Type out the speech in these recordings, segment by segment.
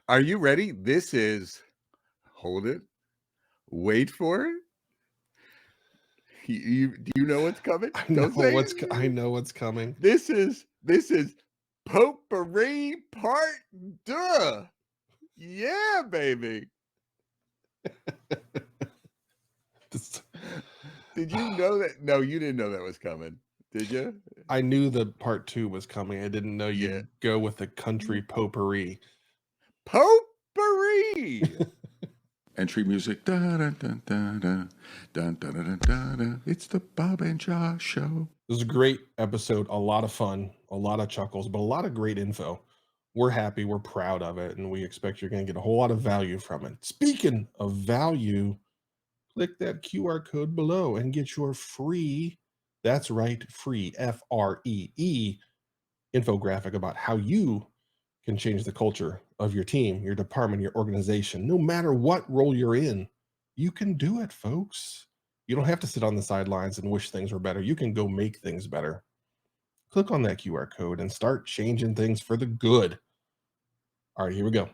Are you ready? This is, hold it, wait for it. Do you know what's coming? Don't say I it. know what's coming. This is Potpourri Part Duh. Yeah, baby. This- Did you know that? No, you didn't know that was coming. Did you? I knew the part 2 was coming. I didn't know Yeah. you'd go with the country potpourri. Potpourri. Entry music. Da, da, da, da, da, da, da, da, da, da. It's the Bob and Josh Show. This is a great episode, a lot of fun, a lot of chuckles, but a lot of great info. We're happy, we're proud of it, and we expect you're going to get a whole lot of value from it. Speaking of value, click that QR code below and get your free, that's right, free, FREE, infographic about how you can change the culture of your team, your department, your organization. No matter what role you're in, you can do it, folks. You don't have to sit on the sidelines and wish things were better. You can go make things better. Click on that QR code and start changing things for the good. All right, here we go.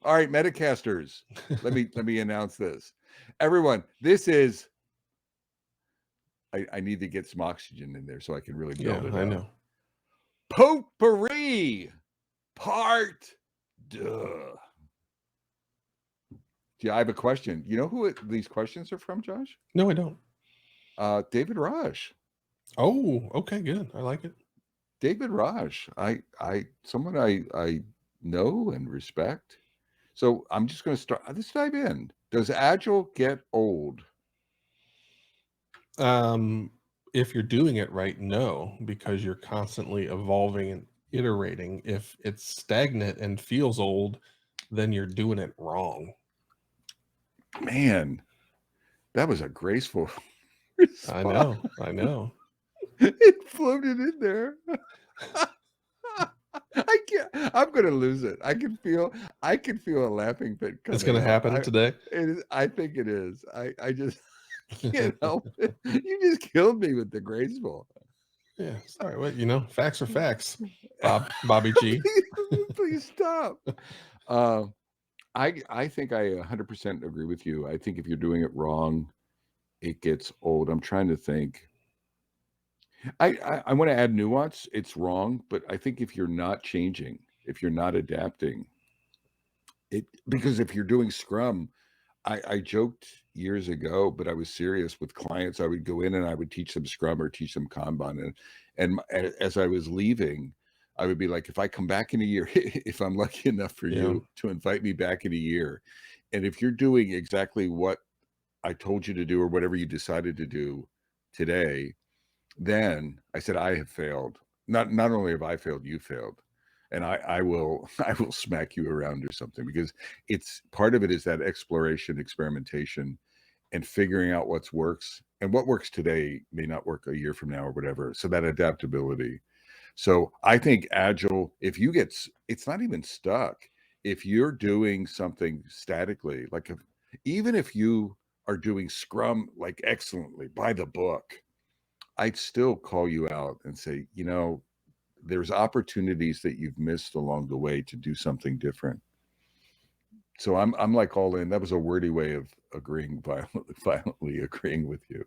All right, Metacasters. Let me announce this. Everyone, this is. I need to get some oxygen in there so I can really build it I out. know. Potpourri Part Duh. Yeah, I have a question. You know who these questions are from, Josh? No, I don't. David Raj. Oh, okay, good. I like it. David Raj. Someone I know and respect. So I'm just going to start. Let's dive in. Does Agile get old? If you're doing it right, no, because you're constantly evolving and iterating. If it's stagnant and feels old, then you're doing it wrong. Man, that was a graceful response. I know. It floated in there. I can't. I'm gonna lose it. I can feel a laughing fit coming. It's going to happen today. It is. I think it is. I just can't help it. You just killed me with the graceful. Yeah, sorry. What facts are facts. Bobby G. Please stop. I think I 100% agree with you. I think if you're doing it wrong, it gets old. I'm trying to think. I want to add nuance. It's wrong, but I think if you're not changing, if you're not adapting, because if you're doing Scrum, I joked years ago, but I was serious with clients. I would go in and I would teach them Scrum or teach them Kanban, and as I was leaving, I would be like, if I come back in a year, if I'm lucky enough for you to invite me back in a year, and if you're doing exactly what I told you to do or whatever you decided to do today, then I said I have failed. Not only have I failed, you failed, and I will I will smack you around or something, because it's part of it is that exploration, experimentation, and figuring out what works, and what works today may not work a year from now or whatever. So that adaptability. So I think Agile, if you get, it's not even stuck. If you're doing something statically, like even if you are doing Scrum like excellently by the book, I'd still call you out and say, there's opportunities that you've missed along the way to do something different. So I'm like all in. That was a wordy way of agreeing violently agreeing with you.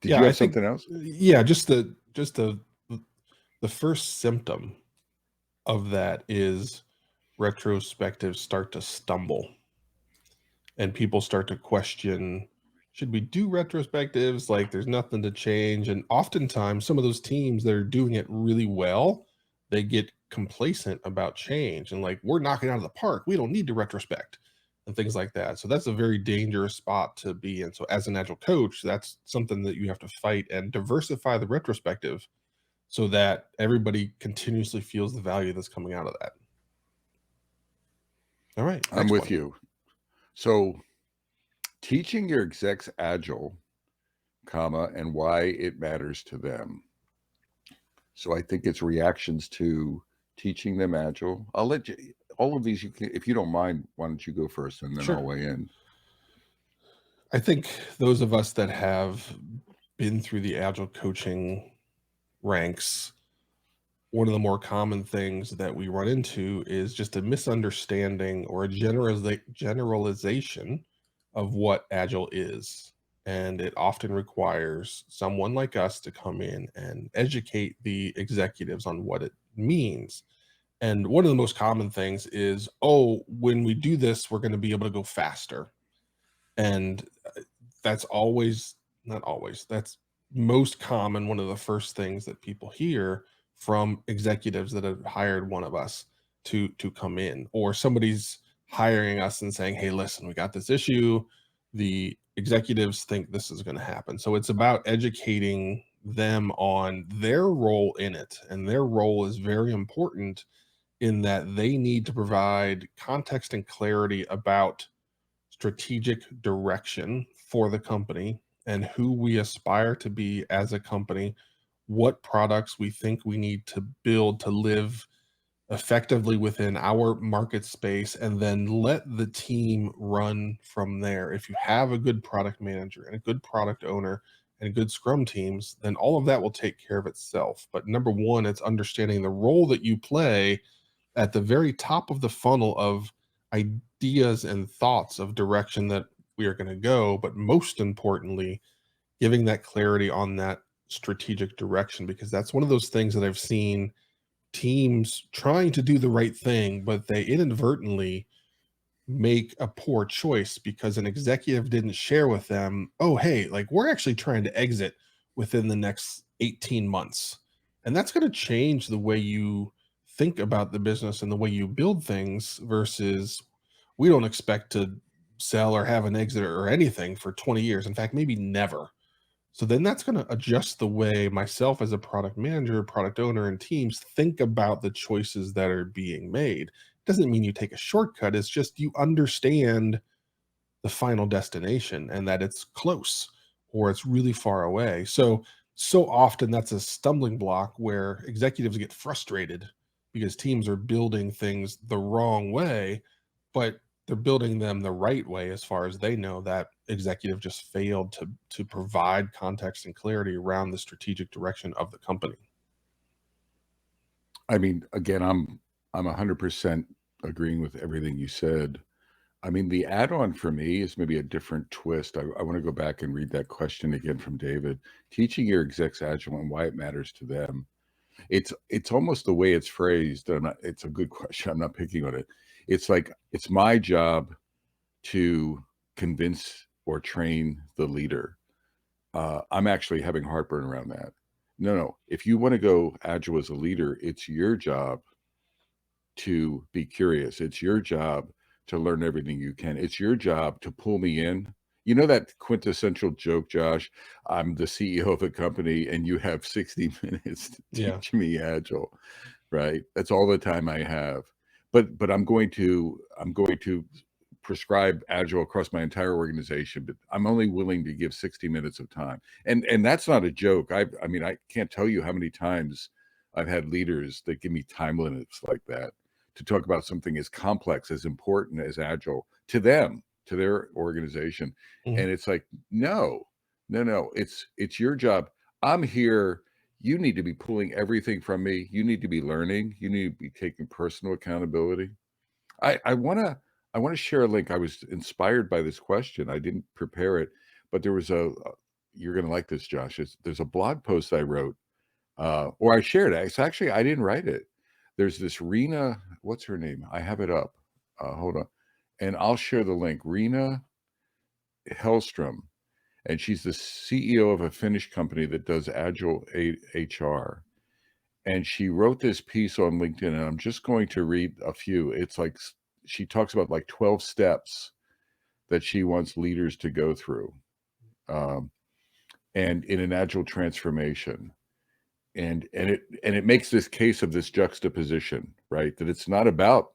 Did you have something else? Yeah, just the first symptom of that is retrospectives start to stumble, and people start to question, should we do retrospectives? Like, there's nothing to change. And oftentimes some of those teams that are doing it really well, they get complacent about change and like, we're knocking it out of the park, we don't need to retrospect, and things like that. So that's a very dangerous spot to be in. So as an Agile coach, that's something that you have to fight and diversify the retrospective so that everybody continuously feels the value that's coming out of that. All right. I'm with you. So teaching your execs Agile, and why it matters to them. So I think it's reactions to teaching them Agile. I'll let you, all of these, if you don't mind, why don't you go first and then I'll weigh in. I think those of us that have been through the Agile coaching ranks one of the more common things that we run into is just a misunderstanding or a generalization of what Agile is. And it often requires someone like us to come in and educate the executives on what it means. And one of the most common things is, oh, when we do this, we're going to be able to go faster. And that's always, not always, that's most common. One of the first things that people hear from executives that have hired one of us to come in, or somebody's hiring us and saying, hey, listen, we got this issue. The executives think this is going to happen. So it's about educating them on their role in it. And their role is very important in that they need to provide context and clarity about strategic direction for the company and who we aspire to be as a company, what products we think we need to build to live effectively within our market space, and then let the team run from there. If you have a good product manager and a good product owner and good scrum teams, then all of that will take care of itself. But number one, it's understanding the role that you play at the very top of the funnel of ideas and thoughts of direction that we are going to go, but most importantly, giving that clarity on that strategic direction, because that's one of those things that I've seen teams trying to do the right thing, but they inadvertently make a poor choice because an executive didn't share with them, oh, hey, like we're actually trying to exit within the next 18 months. And that's going to change the way you think about the business and the way you build things versus we don't expect to sell or have an exit or anything for 20 years. In fact, maybe never. So then that's going to adjust the way myself as a product manager, product owner, and teams think about the choices that are being made. Doesn't mean you take a shortcut. It's just you understand the final destination and that it's close or it's really far away. So often that's a stumbling block where executives get frustrated because teams are building things the wrong way, but they're building them the right way as far as they know. That executive just failed to provide context and clarity around the strategic direction of the company. I mean, again, I'm 100% agreeing with everything you said. I mean, the add-on for me is maybe a different twist. I want to go back and read that question again from David. Teaching your execs Agile and why it matters to them. It's almost the way it's phrased. It's a good question. I'm not picking on it. It's like it's my job to convince or train the leader. I'm actually having heartburn around that. No. If you want to go Agile as a leader, it's your job to be curious. It's your job to learn everything you can. It's your job to pull me in. You know that quintessential joke, Josh? I'm the CEO of a company and you have 60 minutes to Yeah. teach me Agile, right? That's all the time I have. But I'm going to prescribe Agile across my entire organization, but I'm only willing to give 60 minutes of time. And that's not a joke. I mean, I can't tell you how many times I've had leaders that give me time limits like that to talk about something as complex, as important as Agile to them, to their organization. Mhm. And it's like, no, it's your job. I'm here. You need to be pulling everything from me. You need to be learning. You need to be taking personal accountability. I wanna share a link. I was inspired by this question. I didn't prepare it, but there was you're gonna like this, Josh. There's a blog post I wrote, or I shared it. It's actually I didn't write it. There's this Rena, what's her name? I have it up. Hold on, and I'll share the link. Rena Hellstrom, and she's the CEO of a Finnish company that does Agile HR. And she wrote this piece on LinkedIn, and I'm just going to read a few. It's like she talks about like 12 steps that she wants leaders to go through, um, and in an agile transformation. And it makes this case of this juxtaposition, right? That it's not about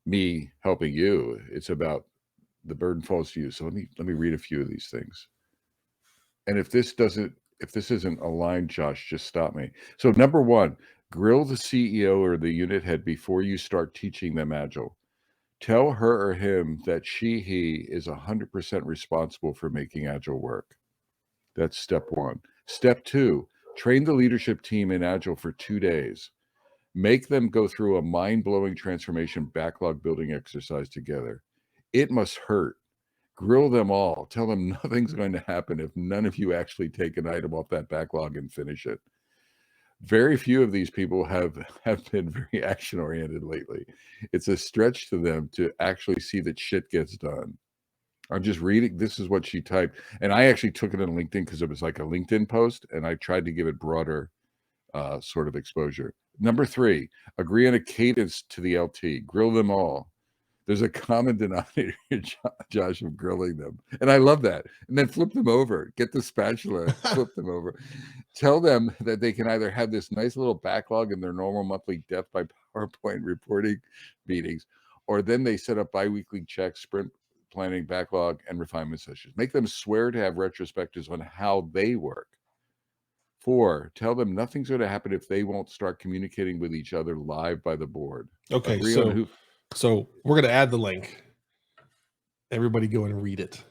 me helping you; it's about the burden falls to you. So let me read a few of these things. And if this isn't aligned, Josh, just stop me. So number one, grill the CEO or the unit head before you start teaching them Agile. Tell her or him that he is 100% responsible for making Agile work. That's step one. Step two, train the leadership team in Agile for 2 days. Make them go through a mind-blowing transformation backlog building exercise together. It must hurt. Grill them all. Tell them nothing's going to happen if none of you actually take an item off that backlog and finish it. Very few of these people have been very action oriented lately. It's a stretch to them to actually see that shit gets done. I'm just reading. This is what she typed, and I actually took it on LinkedIn because it was like a LinkedIn post, and I tried to give it broader sort of exposure. Number 3, agree on a cadence to the LT. Grill them all. There's a common denominator, Josh, of grilling them. And I love that. And then flip them over. Get the spatula, flip them over. Tell them that they can either have this nice little backlog in their normal monthly death by PowerPoint reporting meetings, or then they set up biweekly checks, sprint planning, backlog, and refinement sessions. Make them swear to have retrospectives on how they work. 4, tell them nothing's going to happen if they won't start communicating with each other live by the board. Okay, Agree on who. so we're gonna add the link. Everybody go and read it.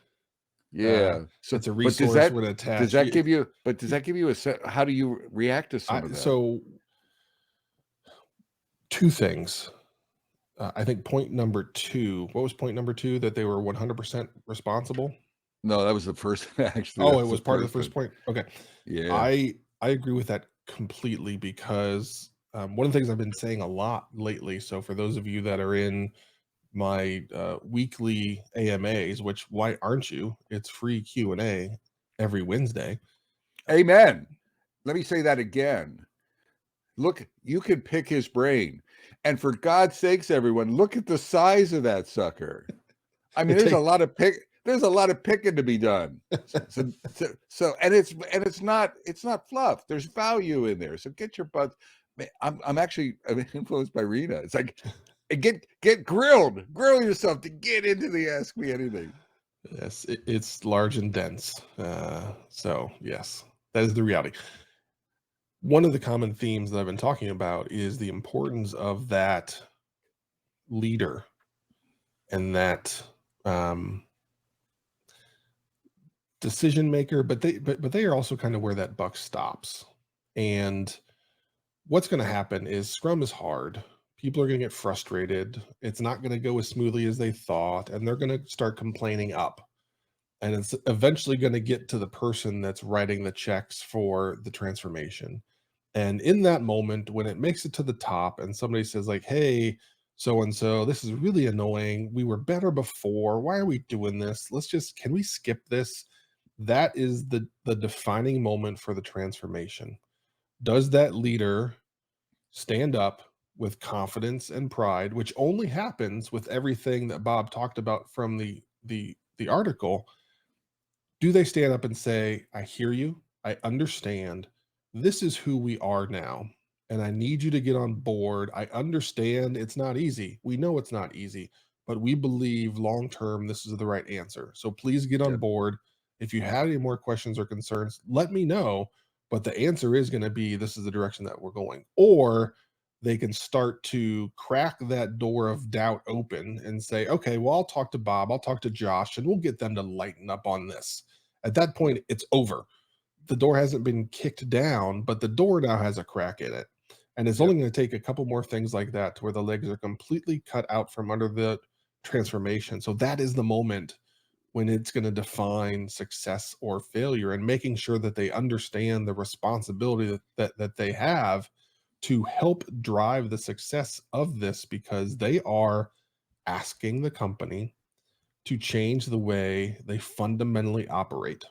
Yeah. So It's a but resource we're gonna attach. does that give you but does that give you a set? How do you react to some of that? So 2 things. I think point number 2. What was point number 2? That they were 100% responsible. No, that was the first actually. Oh, that's it was part of the first one. point. Okay. Yeah. I agree with that completely because one of the things I've been saying a lot lately. So for those of you that are in my weekly AMAs, which why aren't you? It's free Q&A every Wednesday. Amen. Let me say that again. Look, you can pick his brain. And for God's sakes, everyone, look at the size of that sucker. I mean, there's a lot of picking to be done. So and it's not fluff. There's value in there. So get your butt. I'm influenced by Rena. It's like get grilled. Grill yourself to get into the Ask Me Anything. Yes, it's large and dense. So yes, that is the reality. One of the common themes that I've been talking about is the importance of that leader and that decision maker, but they are also kind of where that buck stops. And what's going to happen is Scrum is hard. People are going to get frustrated. It's not going to go as smoothly as they thought, and they're going to start complaining up. And it's eventually going to get to the person that's writing the checks for the transformation. And in that moment, when it makes it to the top and somebody says like, hey, so-and-so, this is really annoying. We were better before. Why are we doing this? Can we skip this? That is the defining moment for the transformation. Does that leader stand up with confidence and pride, which only happens with everything that Bob talked about from the article? Do they stand up and say, I hear you, I understand, this is who we are now, and I need you to get on board. I understand it's not easy. We know it's not easy, but we believe long term this is the right answer. So please get on Yep. board. If you have any more questions or concerns, let me know. But the answer is going to be this is the direction that we're going. Or they can start to crack that door of doubt open and say, okay, well, I'll talk to Bob, I'll talk to Josh, and we'll get them to lighten up on this. At that point, it's over. The door hasn't been kicked down, but the door now has a crack in it. And it's only going to take a couple more things like that to where the legs are completely cut out from under the transformation. So that is the moment when it's going to define success or failure, and making sure that they understand the responsibility that they have to help drive the success of this, because they are asking the company to change the way they fundamentally operate.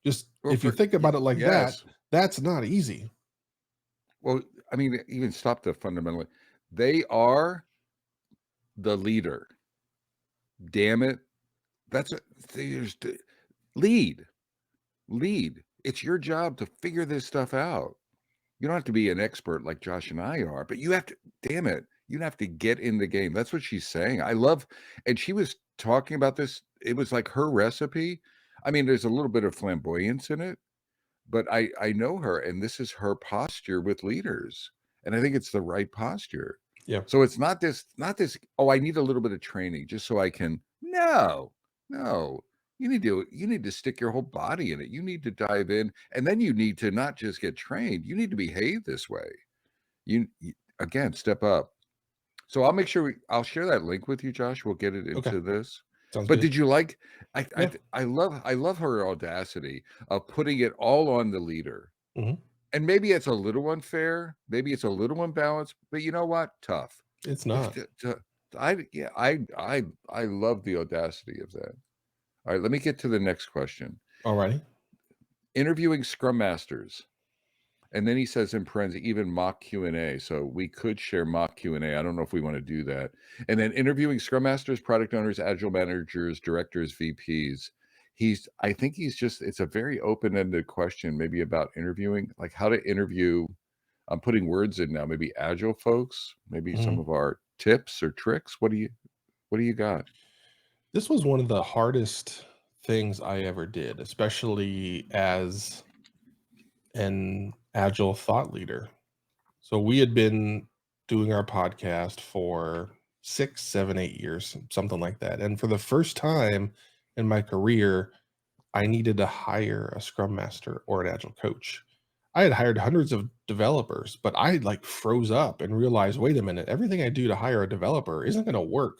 Just if you think about it like that, that's not easy. Well, I mean, even stop the fundamentally. They are the leader. Damn it. Lead. It's your job to figure this stuff out. You don't have to be an expert like Josh and I are, but you have to, damn it, you have to get in the game. That's what she's saying. I love, and she was talking about this. It was like her recipe. I mean, there's a little bit of flamboyance in it, but I know her, and this is her posture with leaders. And I think it's the right posture. Yeah. So it's not this, oh, I need a little bit of training just so I can, no. You need to stick your whole body in it. You need to dive in, and then you need to not just get trained. You need to behave this way. Again, step up. So I'll make sure I'll share that link with you, Josh. We'll get it Okay, into this. sounds But good. did you like? Yeah. I love her audacity of putting it all on the leader. Mhm. And maybe it's a little unfair, maybe it's a little unbalanced, but you know what? Tough. It's not. I love the audacity of that. All right, let me get to the next question. Alrighty. Interviewing scrum masters. And then he says in parentheses, even mock Q&A. So we could share mock Q&A. I don't know if we want to do that. And then interviewing scrum masters, product owners, agile managers, directors, VPs. I think it's a very open-ended question, maybe about interviewing, like how to interview. I'm putting words in now, maybe agile folks, maybe some Mhm. of our tips or tricks. What do you got? This was one of the hardest things I ever did, especially as an agile thought leader. So we had been doing our podcast for 6, 7, 8 years, something like that. And for the first time in my career, I needed to hire a scrum master or an agile coach. I had hired hundreds of developers, but I like froze up and realized, wait a minute, everything I do to hire a developer isn't going to work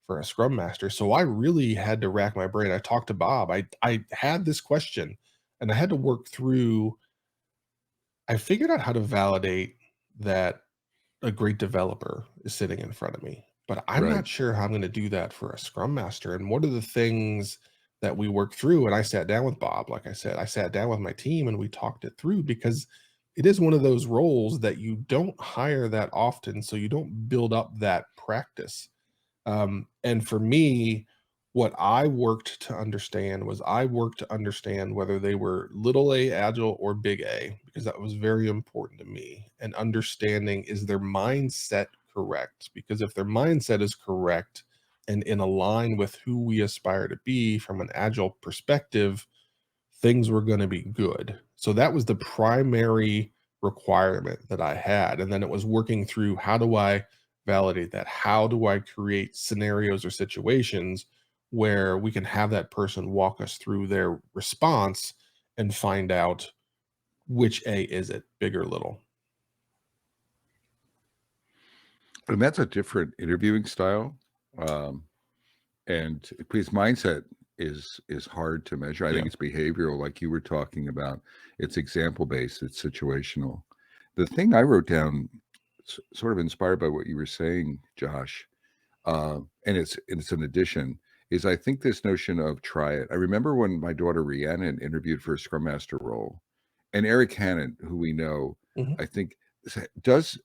for a scrum master. So I really had to rack my brain. I talked to Bob. I had this question and I had to work through. I figured out how to validate that a great developer is sitting in front of me, but I'm Right. not sure how I'm going to do that for a scrum master. And what are the things that we work through? And I sat down with Bob, like I said, I sat down with my team and we talked it through because it is one of those roles that you don't hire that often. So you don't build up that practice. And for me, what I worked to understand was I worked to understand whether they were little a agile or big A, because that was very important to me. And understanding, is their mindset correct? Because if their mindset is correct and in align with who we aspire to be from an agile perspective, things were going to be good. So that was the primary requirement that I had. And then it was working through, how do I validate that? How do I create scenarios or situations where we can have that person walk us through their response and find out which A is it, big or little? And that's a different interviewing style. Um, and because mindset is hard to measure. I think Yeah. it's behavioral, like you were talking about. It's example based, it's situational. The thing I wrote down, sort of inspired by what you were saying, Josh, and it's an addition, is I think this notion of try it. I remember when my daughter Rhiannon interviewed for a scrum master role, and Eric Hannon, who we know, Mhm, I think does.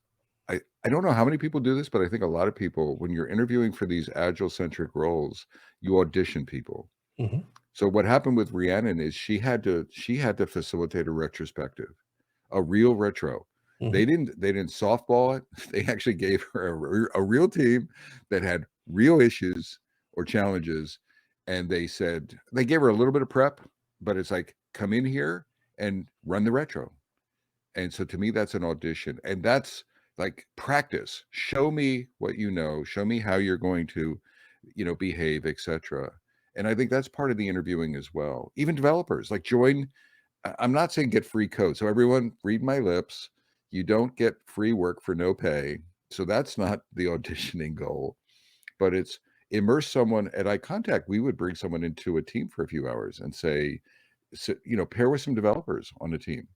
I don't know how many people do this, but I think a lot of people, when you're interviewing for these agile centric roles, you audition people. mhm, So what happened with Rhiannon is she had to facilitate a retrospective, a real retro. mhm, They didn't softball it. They actually gave her a real team that had real issues or challenges, and they gave her a little bit of prep, but it's like, come in here and run the retro. And so to me, that's an audition, and that's like practice. Show me what you know. Show me how you're going to, behave, etc. And I think that's part of the interviewing as well. Even developers, like join. I'm not saying get free code. So everyone, read my lips. You don't get free work for no pay. So that's not the auditioning goal, but it's immerse someone at eye contact. We would bring someone into a team for a few hours and say, pair with some developers on the team,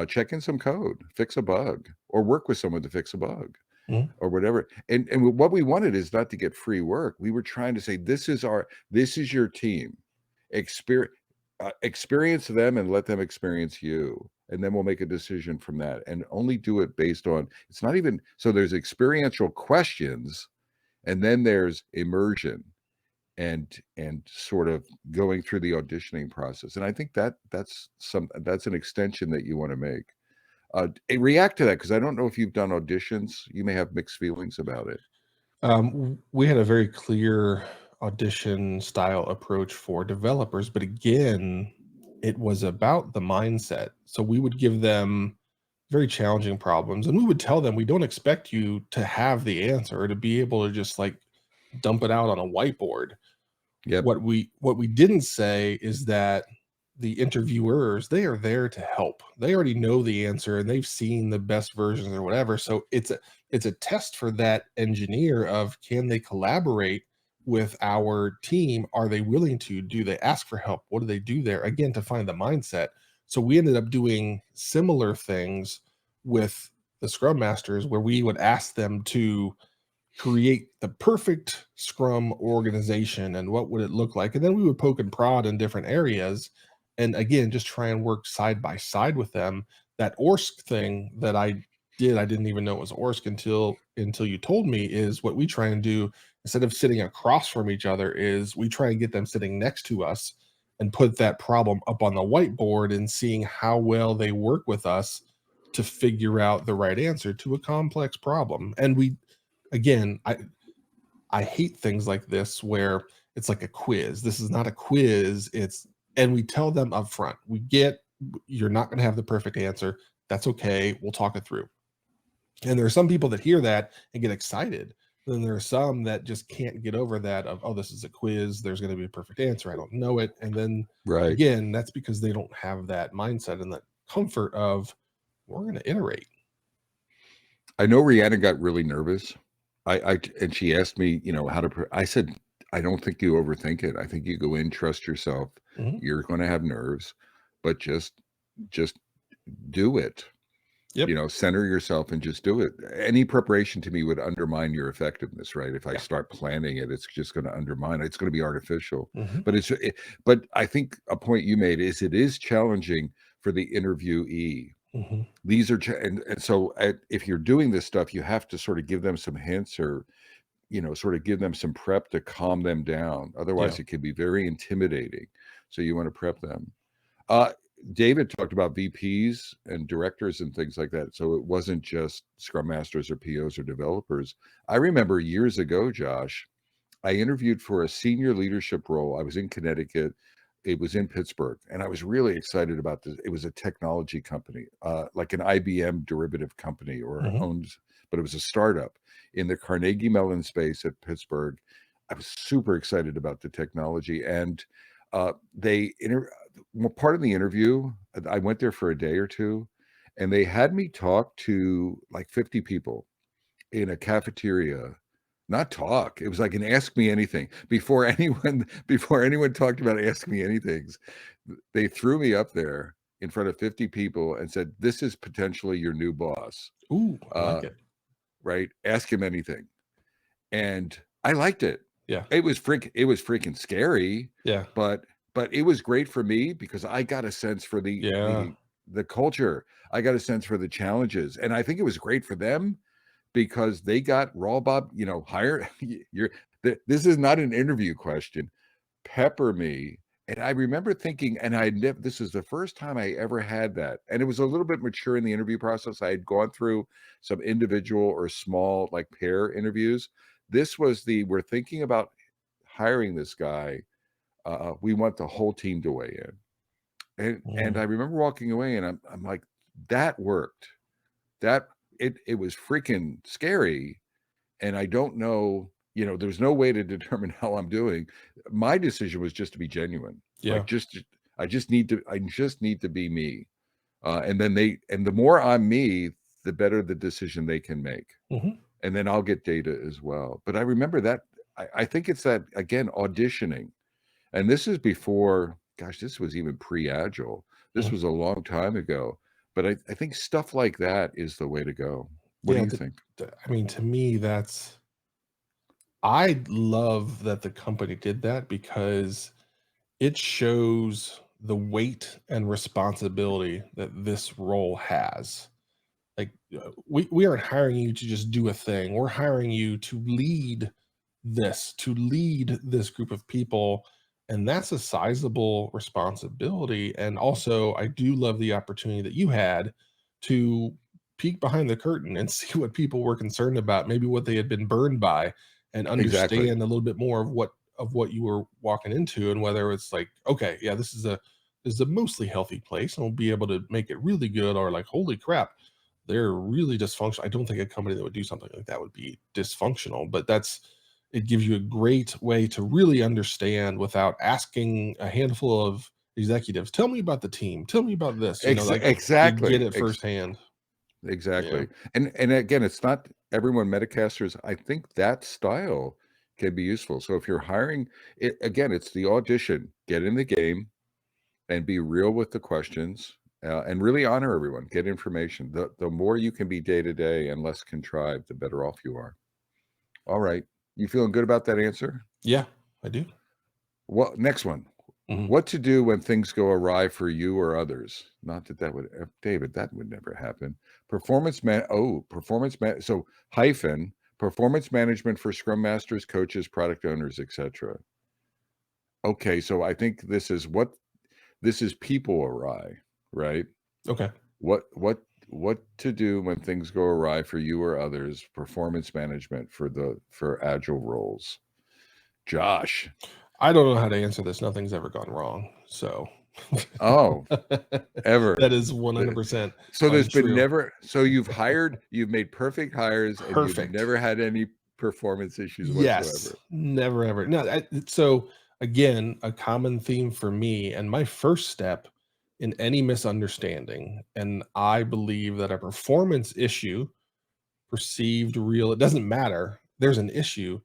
check in some code, fix a bug, or work with someone to fix a bug, mhm, or whatever. And what we wanted is not to get free work. We were trying to say, this is your team. Experience them and let them experience you. And then we'll make a decision from that, and only do it based on, it's not even, so there's experiential questions, and then there's immersion and sort of going through the auditioning process. And I think that's an extension that you want to make. React to that, because I don't know if you've done auditions. You may have mixed feelings about it. We had a very clear audition style approach for developers, but again, it was about the mindset. So we would give them very challenging problems and we would tell them, we don't expect you to have the answer or to be able to just like dump it out on a whiteboard. Yep. What we didn't say is that the interviewers, they are there to help. They already know the answer and they've seen the best versions or whatever. So it's a test for that engineer of, can they collaborate with our team? Are they willing to? Do they ask for help? What do they do there? Again, to find the mindset. So we ended up doing similar things with the Scrum Masters, where we would ask them to create the perfect Scrum organization and what would it look like. And then we would poke and prod in different areas. And again, just try and work side by side with them. That ORSC thing that I did, I didn't even know it was ORSC until you told me, is what we try and do. Instead of sitting across from each other, is we try and get them sitting next to us and put that problem up on the whiteboard and seeing how well they work with us to figure out the right answer to a complex problem. And we, again, I hate things like this where it's like a quiz. This is not a quiz. And we tell them up front, you're not going to have the perfect answer. That's okay. We'll talk it through. And there are some people that hear that and get excited. Then there are some that just can't get over that of, oh, this is a quiz. There's going to be a perfect answer. I don't know it. And then Right. again, that's because they don't have that mindset and that comfort of, we're going to iterate. I know Rihanna got really nervous. And she asked me, how to. I said, I don't think you overthink it. I think you go in, trust yourself. Mhm. You're going to have nerves, but just do it. Yep. Center yourself and just do it. Any preparation to me would undermine your effectiveness, right? If I Yeah. start planning it, it's just going to undermine it. It's going to be artificial. Mhm. But I think a point you made is it is challenging for the interviewee. Mhm. These are and so if you're doing this stuff, you have to sort of give them some hints, or sort of give them some prep to calm them down. Otherwise, Yeah. it can be very intimidating. So you want to prep them. Uh, David talked about VPs and directors and things like that. So it wasn't just Scrum Masters or POs or developers. I remember years ago, Josh, I interviewed for a senior leadership role. I was in Connecticut. It was in Pittsburgh, and I was really excited about this. It was a technology company, like an IBM derivative company, or Mhm. owned, but it was a startup in the Carnegie Mellon space at Pittsburgh. I was super excited about the technology, and well, part of the interview, I went there for a day or two, and they had me talk to like 50 people in a cafeteria. Not talk. It was like an ask me anything. Before anyone talked about ask me anythings, they threw me up there in front of 50 people and said, "This is potentially your new boss. Ooh, I like Uh, it. right? Ask him anything." And I liked it. Yeah. It was freaking scary, Yeah. but it was great for me because I got a sense for the Yeah. the culture. I got a sense for the challenges, and I think it was great for them because they got raw Bob, hire. This is not an interview question. Pepper me. And I remember thinking, and this is the first time I ever had that. And it was a little bit mature in the interview process. I had gone through some individual or small, like, pair interviews. This was we're thinking about hiring this guy. We want the whole team to weigh in. And Mhm. I remember walking away and I'm like, that worked. That it was freaking scary. And I don't know, there's no way to determine how I'm doing. My decision was just to be genuine. Yeah. Like, I just need to be me. And the more I'm me, the better the decision they can make. Mhm. And then I'll get data as well. But I remember that I think it's that, again, auditioning. And this is before, gosh, this was even pre-Agile. This Mhm. was a long time ago. But I think stuff like that is the way to go. What do Yeah, you think? I mean, to me, I love that the company did that because it shows the weight and responsibility that this role has. Like, we aren't hiring you to just do a thing. We're hiring you to lead this group of people, and that's a sizable responsibility. And also, I do love the opportunity that you had to peek behind the curtain and see what people were concerned about, maybe what they had been burned by, and Exactly. understand a little bit more of what you were walking into, and whether it's like, okay, yeah, this is a mostly healthy place and we'll be able to make it really good, or like, holy crap, they're really dysfunctional. I don't think a company that would do something like that would be dysfunctional, but it gives you a great way to really understand without asking a handful of executives, tell me about the team, tell me about this, like you get Exactly. it firsthand. Yeah. Exactly. And again, it's not everyone Metacasters. I think that style can be useful. So if you're hiring, again, it's the audition. Get in the game and be real with the questions, and really honor everyone. Get information. The more you can be day to day and less contrived, the better off you are. All right. You feeling good about that answer? Yeah, I do. Well, next one. Mhm. What to do when things go awry for you or others? Not that that would, David, that would never happen. So hyphen performance management for scrum masters, coaches, product owners, etc. Okay, so I think this is people awry, right? Okay. What to do when things go awry for you or others? Performance management for agile roles. Josh. I don't know how to answer this. Nothing's ever gone wrong. So Oh, ever. that is 100% So there's been untrue. never, so you've made perfect hires and you've Perfect. never had any performance issues Yes. whatsoever. Never ever. No, so again, a common theme for me and my first step in any misunderstanding, and I believe that a performance issue, perceived, real, it doesn't matter. There's an issue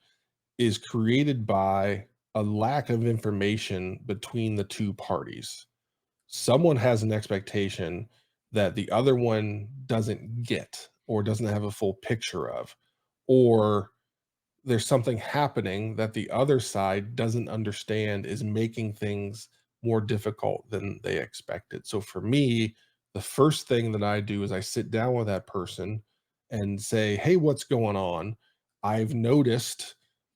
is created by a lack of information between the two parties. Someone has an expectation that the other one doesn't get or doesn't have a full picture of, or there's something happening that the other side doesn't understand is making things more difficult than they expected. So for me, the first thing that I do is I sit down with that person and say, "Hey, what's going on? I've noticed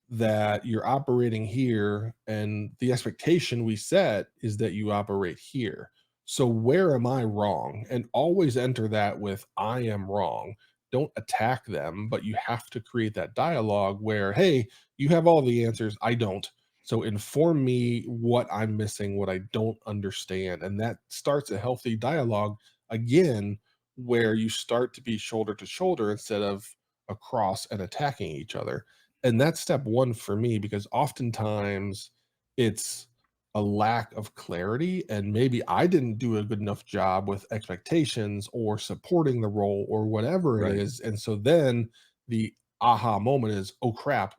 that you're operating here and the expectation we set is that you operate here. So where am I wrong?" And always enter that with "I am wrong." Don't attack them, but you have to create that dialogue where, hey, you have all the answers, I don't. So inform me what I'm missing, what I don't understand. And that starts a healthy dialogue again, where you start to be shoulder to shoulder instead of across and attacking each other. And that's step one for me, because oftentimes it's a lack of clarity, and maybe I didn't do a good enough job with expectations or supporting the role or whatever it Right. is. And so then the aha moment is, oh crap,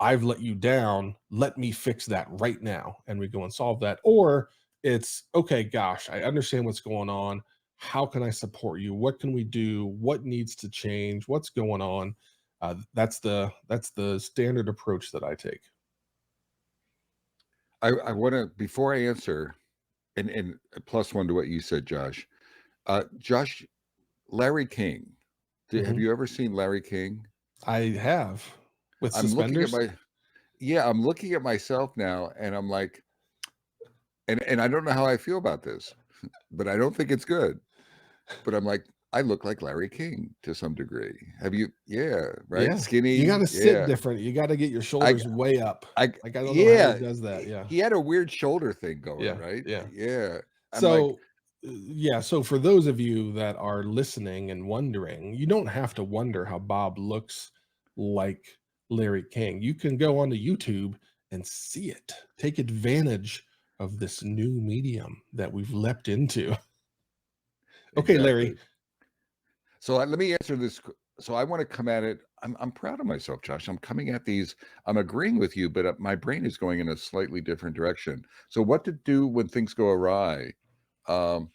I've let you down. Let me fix that right now. And we go and solve that. Or it's, okay, gosh, I understand what's going on. How can I support you? What can we do? What needs to change? What's going on? That's the standard approach that I take. I want to, before I answer, and plus one to what you said, Josh. Josh, Larry King. Have Mhm. you ever seen Larry King? I have, with I'm looking at suspenders. my, yeah, I'm looking at myself now and I'm like, and I don't know how I feel about this, but I don't think it's good. But I'm like, I look like Larry King to some degree. Have you? Yeah, right. Yeah, you got Skinny. to sit Yeah. different. You got to get your I shoulders way up. I Like I don't know how he yeah, does that. Yeah, he had a weird shoulder thing going, yeah, right? yeah. Yeah. I'm like, So, yeah. So for those of you that are listening and wondering, you don't have to wonder how Bob looks like Larry King. You can go onto YouTube and see it. Take advantage of this new medium that we've leapt into. Okay, Larry. exactly. So let me answer this. So I want to come at it. I'm proud of myself, Josh. I'm coming at these. I'm agreeing with you, but my brain is going in a slightly different direction. So what to do when things go awry? Um,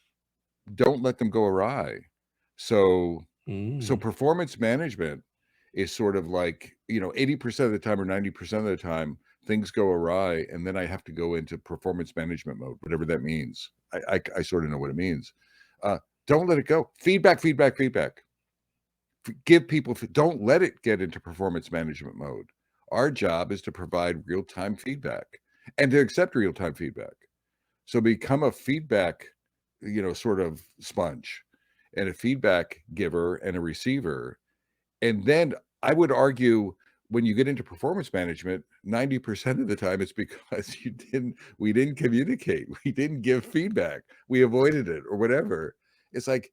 don't let them go awry. So Mm, performance management is sort of like, 80% of the time or 90% of the time things go awry, and then I have to go into performance management mode, whatever that means. I sort of know what it means. Uh, don't let it go. Feedback, feedback, feedback. Give people, don't let it get into performance management mode. Our job is to provide real-time feedback and to accept real-time feedback. So become a feedback, sort of sponge and a feedback giver and a receiver. And then I would argue when you get into performance management, 90% of the time it's because we didn't communicate. We didn't give feedback. We avoided it or whatever. It's like,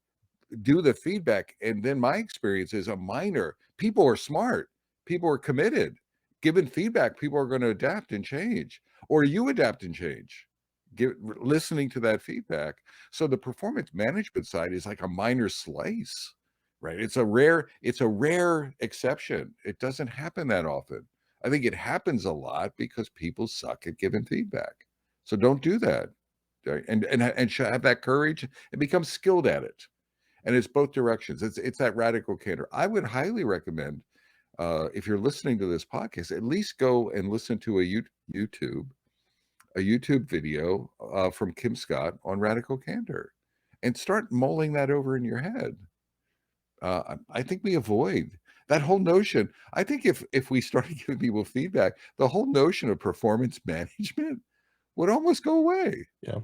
do the feedback. And then my experience is a minor. People are smart. People are committed. Given feedback, people are going to adapt and change, or you adapt and change. listening to that feedback. So the performance management side is like a minor slice, right? It's a rare exception. It doesn't happen that often. I think it happens a lot because people suck at giving feedback. So don't do that, right? And have that courage and become skilled at it. And it's both directions. It's that radical candor. I would highly recommend, if you're listening to this podcast, at least go and listen to YouTube a YouTube video from Kim Scott on radical candor, and start mulling that over in your head. I think we avoid that whole notion. I think if we started giving people feedback, the whole notion of performance management would almost go away. Yeah.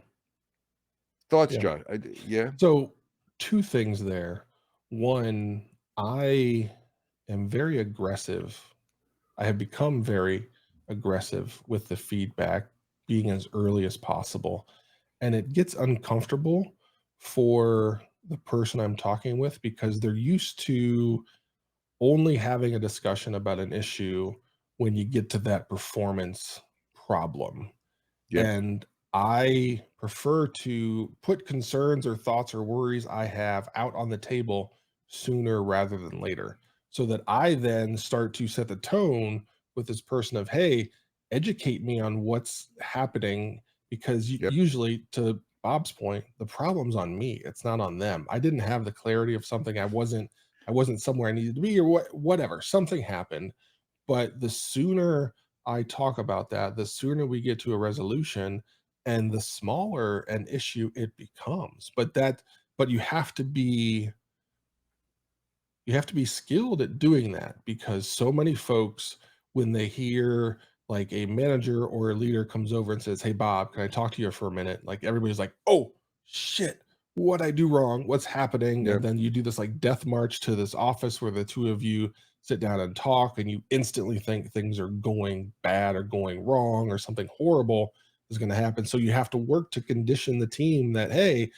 Thoughts, Yeah. Josh? Yeah. So, two things there. One, I am very aggressive. I have become very aggressive with the feedback, being as early as possible. And it gets uncomfortable for the person I'm talking with because they're used to only having a discussion about an issue when you get to that performance problem. Yep. And I prefer to put concerns or thoughts or worries I have out on the table sooner rather than later, so that I then start to set the tone with this person of, hey, educate me on what's happening. Because Yep. usually, to Bob's point, the problem's on me. It's not on them. I didn't have the clarity of something. I wasn't somewhere I needed to be, or whatever. Something happened. But the sooner I talk about that, the sooner we get to a resolution, and the smaller an issue it becomes. But you have to be skilled at doing that, because so many folks, when they hear like a manager or a leader comes over and says, "Hey Bob, can I talk to you for a minute?" Like everybody's like, "Oh shit, what I do wrong? What's happening?" And Yep. then you do this like death march to this office where the two of you sit down and talk, and you instantly think things are going bad or going wrong or something horrible is going to happen. So you have to work to condition the team that, hey,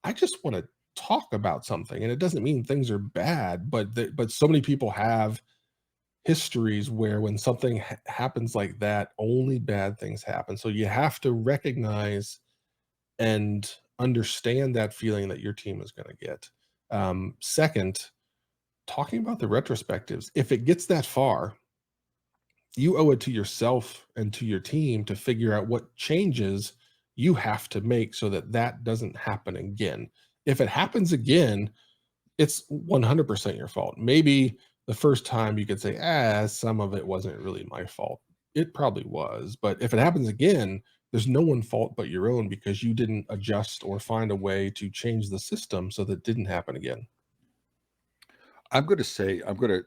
I just want to talk about something, and it doesn't mean things are bad, but so many people have histories where when something happens like that, only bad things happen. So you have to recognize and understand that feeling that your team is going to get. Second, talking about the retrospectives, if it gets that far, you owe it to yourself and to your team to figure out what changes you have to make so that that doesn't happen again. If it happens again, it's 100% your fault. Maybe the first time you could say, some of it wasn't really my fault. It probably was. But if it happens again, there's no one fault but your own, because you didn't adjust or find a way to change the system so that it didn't happen again. I'm going to say I'm going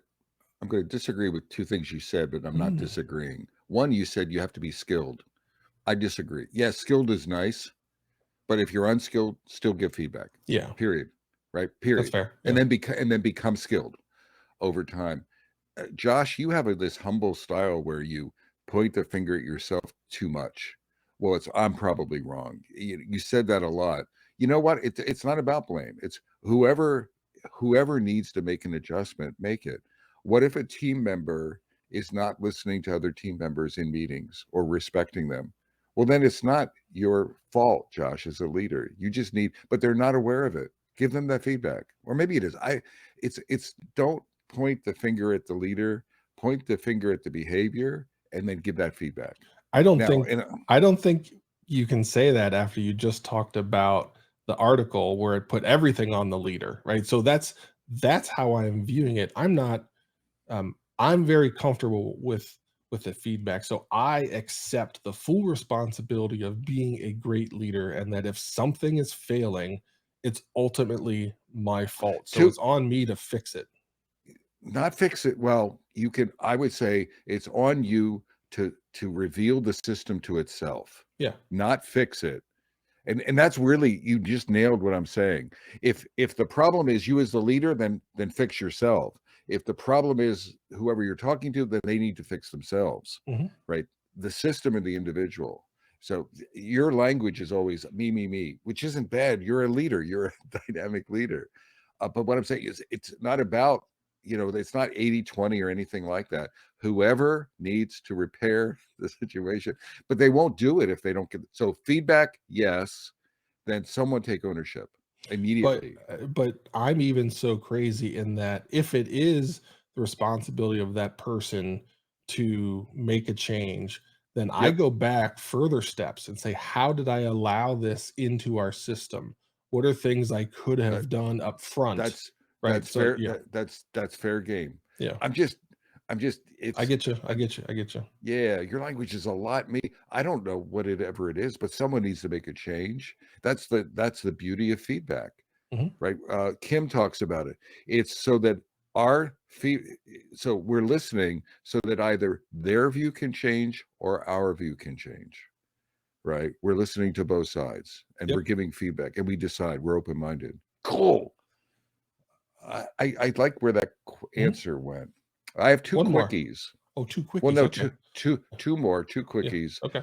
to disagree with two things you said, but I'm not Mm, disagreeing. One, you said you have to be skilled. I disagree. Yes, skilled is nice, but if you're unskilled, still give feedback. yeah, Period. Right? that's Period. fair. And Yeah. then become skilled over time. Josh, you have this humble style where you point the finger at yourself too much. Well, I'm probably wrong. You said that a lot. You know what? It's not about blame. It's whoever needs to make an adjustment, make it. What if a team member is not listening to other team members in meetings or respecting them? Well, then it's not your fault, Josh, as a leader. You just need, but they're not aware of it. Give them that feedback. Or maybe it is. It's don't point the finger at the leader, point the finger at the behavior, and then give that feedback. I don't Now, think I don't think you can say that after you just talked about the article where it put everything on the leader, right? So that's how I'm viewing it. I'm very comfortable with the feedback. So I accept the full responsibility of being a great leader, and that if something is failing, it's ultimately my fault. So to it's on me to fix it. not fix it, well, you can. I would say it's on you to reveal the system to itself, Yeah. not fix it. And that's really, you just nailed what I'm saying. If the problem is you as the leader, then fix yourself. If the problem is whoever you're talking to, then they need to fix themselves, Mhm. right? The system and the individual. So your language is always me, which isn't bad. You're a leader. You're a dynamic leader. But what I'm saying is, it's not about it's not 80-20 or anything like that. Whoever needs to repair the situation, but they won't do it if they don't get. So feedback, yes, then someone take ownership But immediately. but I'm even so crazy in that if it is the responsibility of that person to make a change, then I Yep. go back further steps and say, how did I allow this into our system? What are things I could That have done up front? that's Right. that's So fair. yeah, That's fair game. yeah. I'm just I it's get you. I uh, get you. I get you. yeah, your language is a lot. Me, I don't know what it is, but someone needs to make a change. That's the beauty of feedback, Mhm. right? Kim talks about it. It's so that our so we're listening so that either their view can change or our view can change, right? We're listening to both sides and we're Yep. giving feedback and we decide we're open minded. Cool. I like where that Mhm. answer went. I have two One more. quickies. Oh, two Well, quickies. no, Okay. two more, two Yeah. quickies. Okay.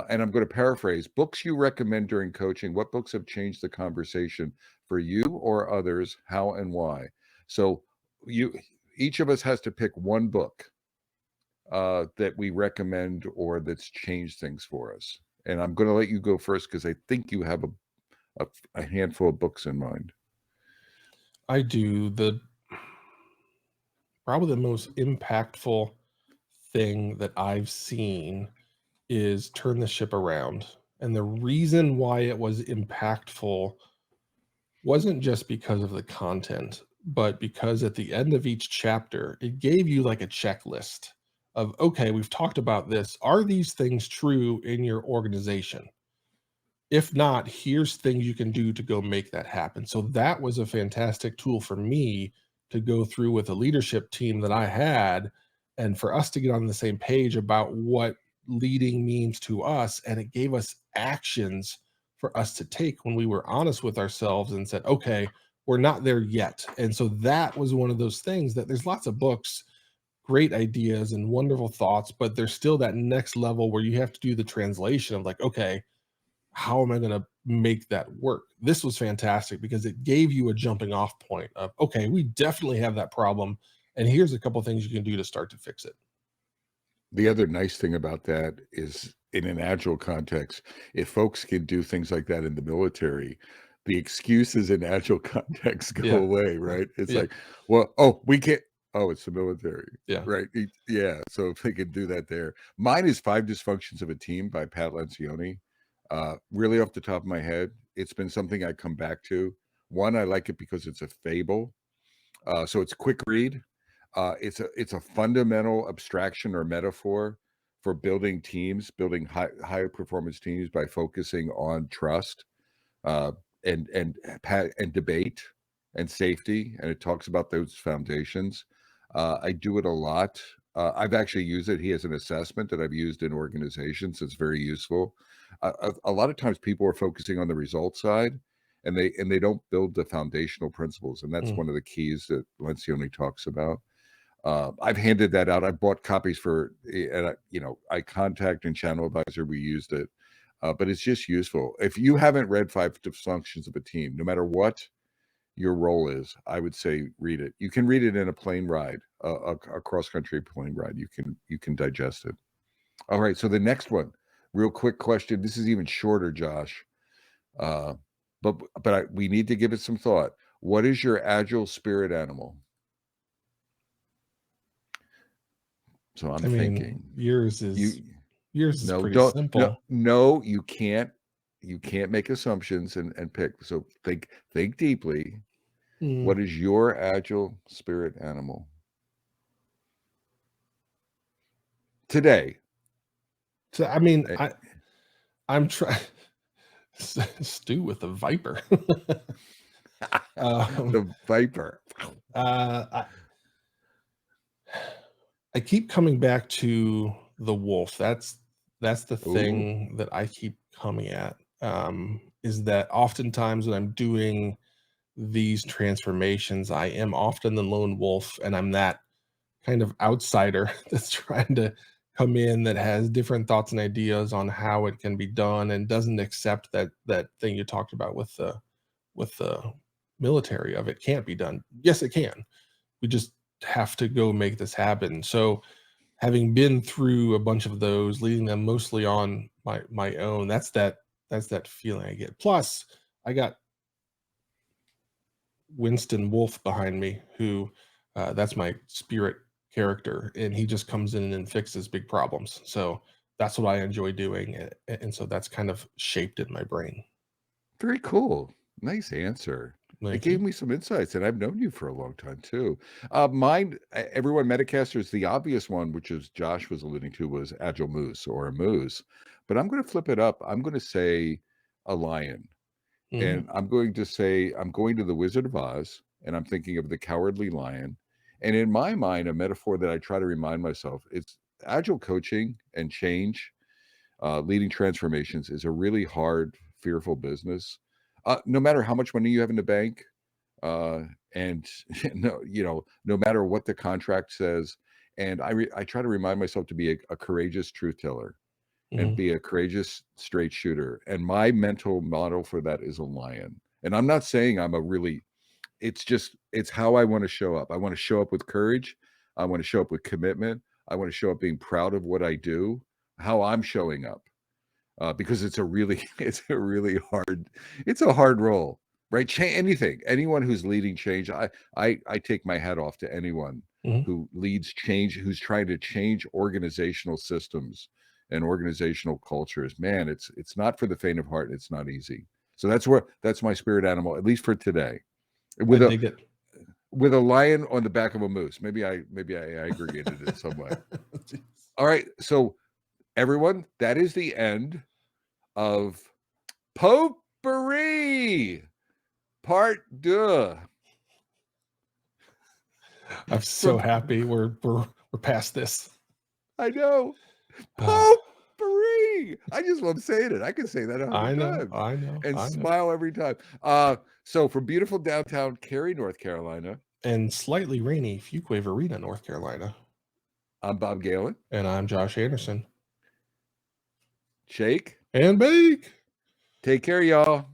And I'm going to paraphrase books you recommend during coaching. What books have changed the conversation for you or others? How and why? So you, each of us has to pick one book that we recommend or that's changed things for us. And I'm going to let you go first because I think you have a handful of books in mind. I do. The probably the most impactful thing that I've seen is Turn the Ship Around. And the reason why it was impactful wasn't just because of the content, but because at the end of each chapter, it gave you like a checklist of, okay, we've talked about this. Are these things true in your organization? If not, here's things you can do to go make that happen. So that was a fantastic tool for me to go through with a leadership team that I had and for us to get on the same page about what leading means to us. And it gave us actions for us to take when we were honest with ourselves and said, okay, we're not there yet. And so that was one of those things that there's lots of books, great ideas and wonderful thoughts, but there's still that next level where you have to do the translation of like, okay, how am I going to make that work? This was fantastic because it gave you a jumping off point of, okay, we definitely have that problem. And here's a couple things you can do to start to fix it. The other nice thing about that is in an agile context, if folks can do things like that in the military, the excuses in agile context go Yeah. away, right? It's Yeah. like, well, oh, we can't. Oh, it's the military, Yeah. right? Yeah. So if they can do that there, mine is Five Dysfunctions of a Team by Pat Lencioni. Really off the top of my head, it's been something I come back to. One, I like it because it's a fable, so it's quick read. It's a fundamental abstraction or metaphor for building teams, building high performance teams by focusing on trust, uh, and debate and safety, and it talks about those foundations. I do it a lot. I've actually used it. He has an assessment that I've used in organizations. It's very useful. A lot of times, people are focusing on the result side, and they don't build the foundational principles, and that's Mm. one of the keys that Lencioni talks about. I've handed that out. I bought copies for, and I contact and channel advisor. We used it, but it's just useful. If you haven't read Five Dysfunctions of a Team, no matter what your role is, I would say read it. You can read it in a plane ride, a cross country plane ride. You can digest it. All right. So the next one, real quick question. This is even shorter, Josh. Uh, we need to give it some thought. What is your agile spirit animal? So I'm I mean, thinking yours you is no, pretty don't no simple. no, you can't make assumptions and pick. So think deeply. Mm. What is your agile spirit animal today? So I mean, Eh, I'm trying stew with a viper. um, the viper. uh, I keep coming back to the wolf. That's the Ooh. thing that I keep coming at. Is that oftentimes when I'm doing these transformations, I am often the lone wolf, and I'm that kind of outsider that's trying to come in that has different thoughts and ideas on how it can be done and doesn't accept that thing you talked about with the military of it can't be done. Yes, it can. We just have to go make this happen. So having been through a bunch of those, leading them mostly on my own, that's that feeling I get. Plus, I got Winston Wolfe behind me, who that's my spirit character, and he just comes in and fixes big problems. So that's what I enjoy doing, and so that's kind of shaped in my brain. Very cool. Nice answer. It Thank gave you. me some insights, and I've known you for a long time too. Mine, everyone, Metacasters, the obvious one, which is Josh was alluding to, was Agile Moose or a moose. But I'm going to flip it up. I'm going to say a lion. Mhm. And I'm going to say, I'm going to the Wizard of Oz, and I'm thinking of the Cowardly Lion. And in my mind, a metaphor that I try to remind myself, it's agile coaching and change, leading transformations is a really hard, fearful business. No matter how much money you have in the bank, uh, and no matter what the contract says. And I try to remind myself to be a courageous truth teller and Mhm. be a courageous straight shooter. And my mental model for that is a lion. And I'm not saying I'm a really, it's how I want to show up. I want to show up with courage. I want to show up with commitment. I want to show up being proud of what I do, how I'm showing up. Because it's a really, it's a hard role, right? Anyone who's leading change, I take my hat off to anyone Mhm. who leads change, who's trying to change organizational systems and organizational cultures. Man, it's not for the faint of heart. It's not easy. So that's my spirit animal, at least for today. I With a dig it. with a lion on the back of a moose. Maybe I aggregated it in some way. All right, so everyone, that is the end of Potpourri Part 2. I'm so From happy we're past this. I know. Uh, Potpourri. I just love saying it. I can say that 100 I know, times I know, and I know. smile every time. So from beautiful downtown Cary, North Carolina, And slightly rainy Fuquay Arena, North Carolina. I'm Bob Galen. And I'm Josh Anderson. Shake. And bake. Take care, y'all.